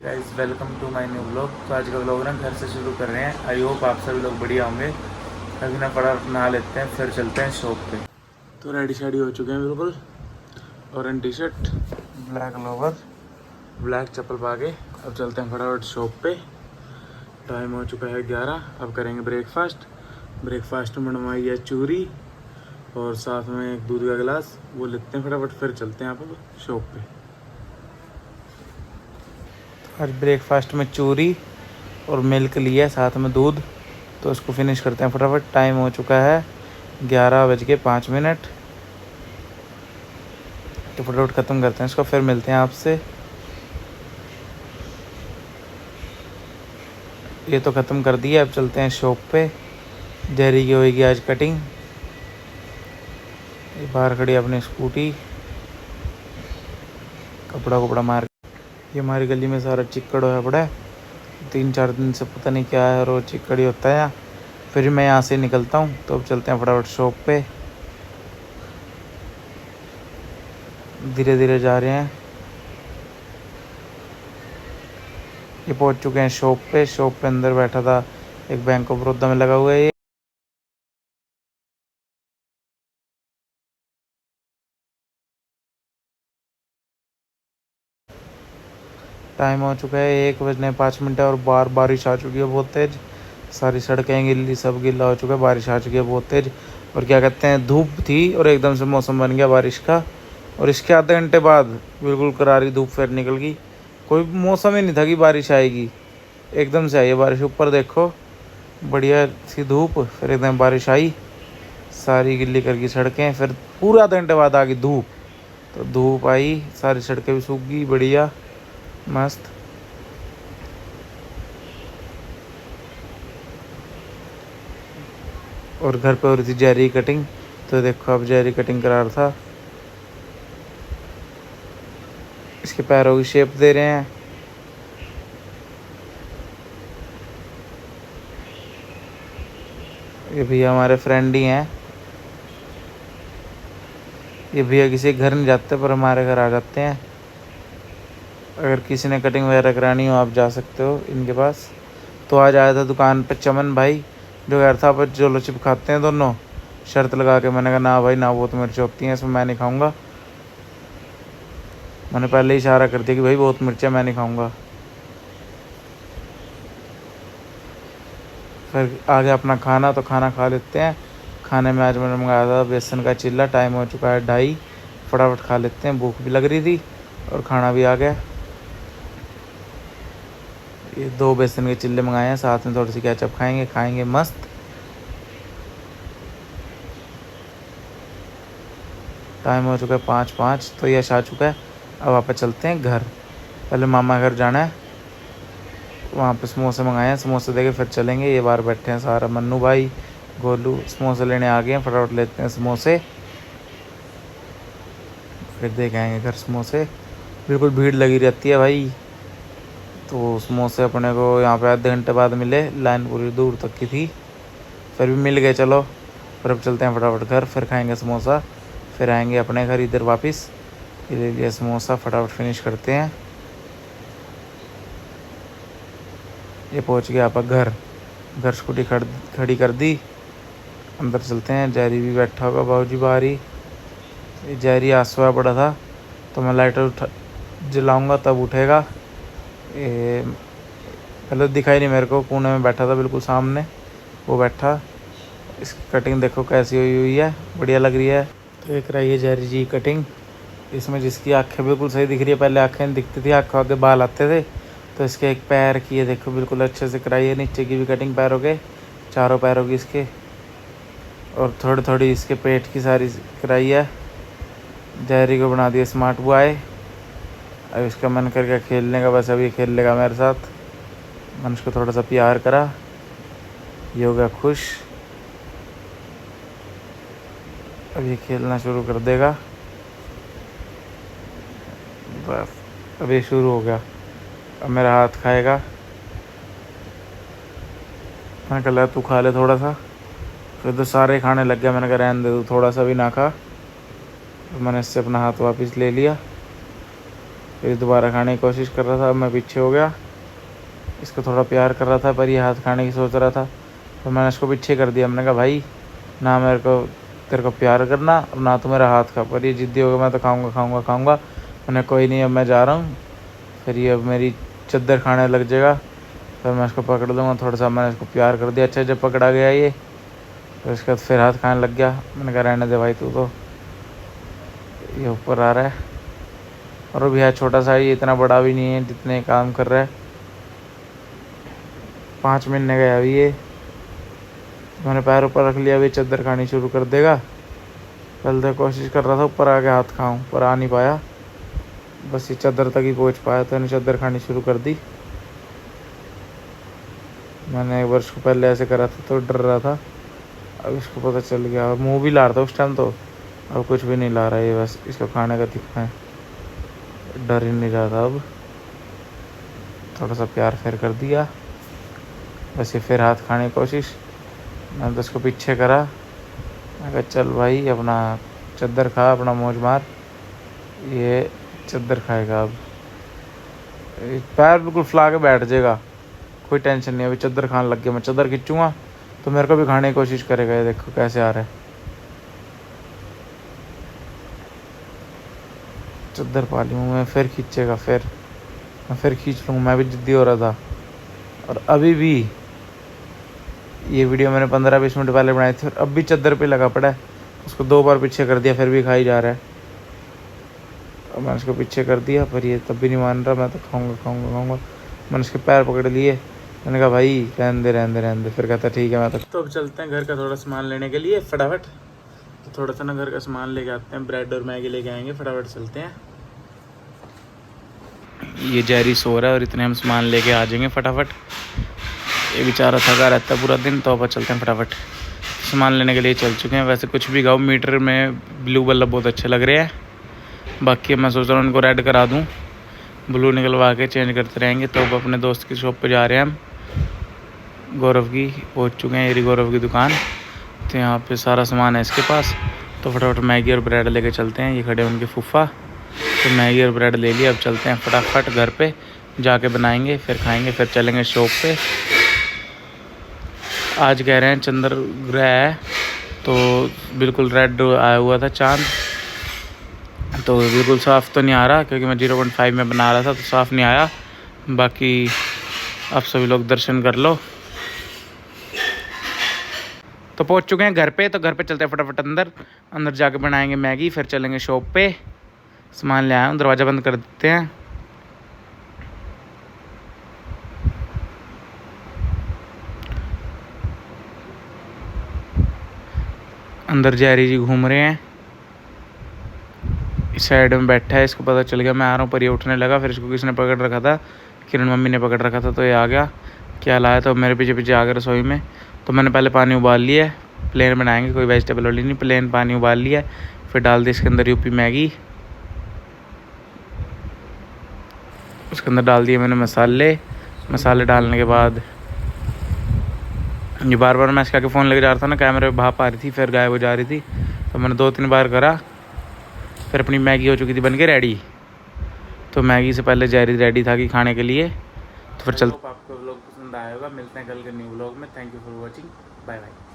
Guys welcome to my new blog. तो आज का ब्लॉग ना घर से शुरू कर रहे हैं। आई होप आप सभी लोग बढ़िया होंगे। अभी ना फटाफट नहा लेते हैं, फिर चलते हैं शॉप पे। तो रेडी शेडी हो चुके हैं बिल्कुल। Orange T shirt, black lower, black चप्पल पा के अब चलते हैं फटाफट शॉप पे। टाइम हो चुका है 11। अब करेंगे ब्रेकफास्ट। ब्रेकफास्ट में बनवाई है चूरी और साथ में एक दूध का गिलास, वो लेते हैं फटाफट, फिर चलते हैं आप शॉप पे। आज ब्रेकफास्ट में चूरी और मिल्क लिया, साथ में दूध। तो इसको फिनिश करते हैं फटाफट। टाइम हो चुका है 11:05। तो फटाफट ख़त्म करते हैं इसको, फिर मिलते हैं आपसे। ये तो ख़त्म कर दिया, अब चलते हैं शॉप पे। जेरी की होगी आज कटिंग। ये बाहर खड़ी अपनी स्कूटी, कपड़ा मार। ये हमारी गली में सारा चिक्कड़ होया पड़ा है। 3-4 दिन से पता नहीं क्या है, रोज चिक्कड़ ही होता है। फिर मैं यहाँ से निकलता हूँ। तो अब चलते हैं फटाफट शॉप पे। धीरे धीरे जा रहे हैं। ये पहुँच चुके हैं शॉप पे। शॉप पे अंदर बैठा था एक बैंक ऑफ बड़ौदा में लगा हुआ है ये। टाइम हो चुका है 1:05 और बाहर बारिश आ चुकी है बहुत तेज़। सारी सड़कें गिल्ली, सब गिल्ला हो चुका है। बारिश आ चुकी है बहुत तेज़। और क्या कहते हैं, धूप थी और एकदम से मौसम बन गया बारिश का। और इसके आधे घंटे बाद बिल्कुल करारी धूप फिर निकल गई। कोई मौसम ही नहीं था कि बारिश आएगी। एकदम से आई है बारिश। ऊपर देखो, बढ़िया सी धूप, फिर एकदम बारिश आई, सारी गिल्ली कर गई सड़कें। फिर पूरा आधे घंटे बाद आ गई धूप। तो धूप आई, सारी सड़कें भी सूख गई, बढ़िया मस्त। और घर पे हो रही थी जेरी कटिंग। तो देखो अब जेरी कटिंग करा रहा था। इसके पैरों की शेप दे रहे हैं। ये भैया हमारे फ्रेंड ही हैं। ये भैया किसी के घर नहीं जाते पर हमारे घर आ जाते हैं। अगर किसी ने कटिंग वगैरह करानी हो आप जा सकते हो इनके पास। तो आज आया था दुकान पे चमन भाई, जो कह रहा था अपन चलो चिप खाते हैं दोनों। शर्त लगा के मैंने कहा ना भाई ना, बहुत मिर्च होती हैं इसमें, मैं नहीं खाऊंगा। मैंने पहले ही इशारा कर दिया कि भाई बहुत मिर्च है, मैं नहीं खाऊंगा। फिर आगे अपना खाना, तो खाना खा लेते हैं। खाने में आज मैंने मंगाया था बेसन का चिल्ला। टाइम हो चुका है 2:30। फटाफट खा लेते हैं, भूख भी लग रही थी और खाना भी आ गया। ये 2 बेसन के चिल्ले मंगाए हैं, साथ में थोड़ी सी केचप खाएंगे मस्त। टाइम हो चुका है 5:05। तो यश आ चुका है। अब वापस चलते हैं घर। पहले मामा घर जाना है, वहाँ पे समोसे मंगाए हैं, समोसे देके फिर चलेंगे। ये बाहर बैठे हैं सारा, मन्नू भाई, गोलू समोसे लेने आ गए हैं। फटाफट लेते हैं समोसे, फिर देख आएंगे घर समोसे। बिल्कुल भीड़ लगी रहती है भाई। तो समोसे अपने को यहाँ पे आधे घंटे बाद मिले, लाइन पूरी दूर तक की थी, फिर भी मिल गए। चलो फिर अब चलते हैं फटाफट घर, फिर खाएंगे समोसा, फिर आएंगे अपने घर इधर वापस। ये ले लिया समोसा, फटाफट फिनिश करते हैं। ये पहुँच गया आप घर। घर स्कूटी खड़ी कर दी, अंदर चलते हैं। जैरी भी बैठा होगा, बाबूजी बाहर ही। जैरी आज सोया पड़ा था, तो मैं लाइटर जलाऊंगा तब उठेगा। ये पहले दिखाई नहीं मेरे को, कोने में बैठा था बिल्कुल सामने, वो बैठा। इसकी कटिंग देखो कैसी हुई है, बढ़िया लग रही है। तो एक रही है जैरी जी कटिंग। इसमें जिसकी आँखें बिल्कुल सही दिख रही है, पहले आँखें नहीं दिखती थी, आँखों आगे बाल आते थे। तो इसके एक पैर की है देखो, बिल्कुल अच्छे से कराई है। नीचे की भी कटिंग पैरों के, चारों पैरों की इसके। और थोड़ी थोड़ी इसके पेट की सारी कराई है। जैरी को बना दिया स्मार्ट बॉय। अब इसका मन कर गया खेलने का, बस अभी खेल लेगा मेरे साथ। मैंने उसको थोड़ा सा प्यार करा, ये हो गया खुश। अब ये खेलना शुरू कर देगा, बस अब ये शुरू हो गया। अब मेरा हाथ खाएगा। मैंने कहा तू खा ले थोड़ा सा, फिर तो सारे खाने लग गया। मैंने कहा रहने दे, तू थोड़ा सा भी ना खा। तो मैंने इससे अपना हाथ वापस ले लिया। फिर दोबारा खाने की कोशिश कर रहा था। मैं पीछे हो गया, इसको थोड़ा प्यार कर रहा था पर ये हाथ खाने की सोच रहा था, तो मैंने इसको पीछे कर दिया। मैंने कहा भाई ना मेरे को तेरे को प्यार करना और ना तो मेरा हाथ खा, पर ये ज़िद्दी हो गया मैं तो खाऊंगा खाऊंगा खाऊंगा। मैंने कोई नहीं अब मैं जा रहा हूँ, फिर ये अब मेरी चद्दर खाने लग जाएगा, फिर मैं इसको पकड़ लूँगा। थोड़ा सा मैंने इसको प्यार कर दिया। अच्छा जब पकड़ा गया ये, तो इसके बाद फिर हाथ खाने लग गया। मैंने कहा रहने दे भाई तू तो, ये ऊपर आ रहा है और अभी है छोटा सा, ये इतना बड़ा भी नहीं है जितने काम कर रहा है। 5 महीने गया अभी ये। मैंने पैर ऊपर रख लिया, अभी चद्दर खानी शुरू कर देगा। पहले तो कोशिश कर रहा था ऊपर आके हाथ खाऊं, पर आ नहीं पाया, बस ये चद्दर तक ही पहुंच पाया, तो इन्हें चद्दर खानी शुरू कर दी। मैंने 1 वर्ष को पहले ऐसे करा था तो डर रहा था, अब इसको पता चल गया। मुँह भी ला रहा था उस टाइम, तो अब कुछ भी नहीं ला रहा है, ये बस इसको खाने का दिखा है, डर ही नहीं रहा था। अब थोड़ा सा प्यार फिर कर दिया, बस ये फिर हाथ खाने की कोशिश। मैंने तो उसको पीछे करा, मैं कहा चल भाई अपना चद्दर खा, अपना मौज मार। ये चद्दर खाएगा अब, पैर बिल्कुल फैला के बैठ जाएगा, कोई टेंशन नहीं। अभी चद्दर खाने लग गया, मैं चद्दर खींचूँगा तो मेरे को भी खाने की कोशिश करेगा। ये देखो कैसे आ रहा है, चद्दर पा ली मुँह में, फिर खींचेगा, फिर मैं फिर खींच लूँगा। मैं भी जिद्दी हो रहा था। और अभी भी ये वीडियो मैंने 15-20 मिनट पहले बनाई थी और अब भी चद्दर पे लगा पड़ा है। उसको 2 बार पीछे कर दिया, फिर भी खा ही जा रहा है। अब मैंने उसको पीछे कर दिया पर ये तब भी नहीं मान रहा, मैं तो खाऊंगा खाऊंगा खाऊंगा। मैंने उसके पैर पकड़ लिए, मैंने कहा भाई रहने दे रहने दे रहने दे, फिर कहता ठीक है मैं तो अब चलते हैं घर का थोड़ा सामान लेने के लिए फटाफट। तो थोड़ा सा ना घर का सामान लेके आते हैं, ब्रेड और मैगी लेके आएंगे, फटाफट चलते हैं। ये जेरी सो रहा है और इतने हम सामान लेके आ जाएंगे फटाफट। ये बेचारा थका रहता है पूरा दिन, तो अब चलते हैं फटाफट। सामान लेने के लिए चल चुके हैं। वैसे कुछ भी गाँव मीटर में ब्लू बल्ब बहुत अच्छे लग रहे हैं, बाकी मैं सोच रहा हूँ उनको रेड करा दूँ, ब्लू निकलवा के चेंज करते रहेंगे। तो अब अपने दोस्त की शॉप पे जा रहे हैं हम, गौरव की, पहुँच चुके हैं। ये गौरव की दुकान, तो यहाँ पे सारा सामान है इसके पास। तो फटाफट मैगी और ब्रेड लेके चलते हैं। ये खड़े हैं उनके फूफा, तो मैगी और ब्रेड ले लिया। अब चलते हैं फटाफट घर पे जाके बनाएंगे, फिर खाएंगे, फिर चलेंगे शॉप पे। आज कह रहे हैं चंद्र ग्रह है, तो बिल्कुल रेड आया हुआ था चांद, तो बिल्कुल साफ़ तो नहीं आ रहा क्योंकि मैं 0.5 में बना रहा था, तो साफ़ नहीं आया। बाकी आप सभी लोग दर्शन कर लो। तो पहुंच चुके हैं घर पे, तो घर पे चलते हैं फटाफट अंदर जाके बनाएंगे मैगी, फिर चलेंगे शॉप पे। सामान ले आया हूँ, दरवाज़ा बंद कर देते हैं। अंदर जैरी जी घूम रहे हैं, इस साइड में बैठा है, इसको पता चल गया मैं आ रहा हूँ, पर ये उठने लगा। फिर इसको किसने पकड़ रखा था, किरण मम्मी ने पकड़ रखा था, तो ये आ गया। क्या लाया, तो मेरे पीछे पीछे आ गया रसोई में। तो मैंने पहले पानी उबाल लिया है, प्लेन बनाएंगे, कोई वेजिटेबल वाली नहीं, प्लेन पानी उबाल लिया है। फिर डाल दी इसके अंदर यूपी मैगी, उसके अंदर डाल दिए मैंने मसाले डालने के बाद ये बार बार मैं इसके आगे फ़ोन लेके जा रहा था ना, कैमरे पे भाप आ रही थी, फिर गायब हो जा रही थी, तो मैंने 2-3 बार करा। फिर अपनी मैगी हो चुकी थी बन के रेडी। तो मैगी से पहले जैरी रेडी था कि खाने के लिए। तो फिर चलते, आपको व्लॉग पसंद आया होगा, मिलते हैं कल के न्यू व्लॉग में। Thank you for watching, bye bye.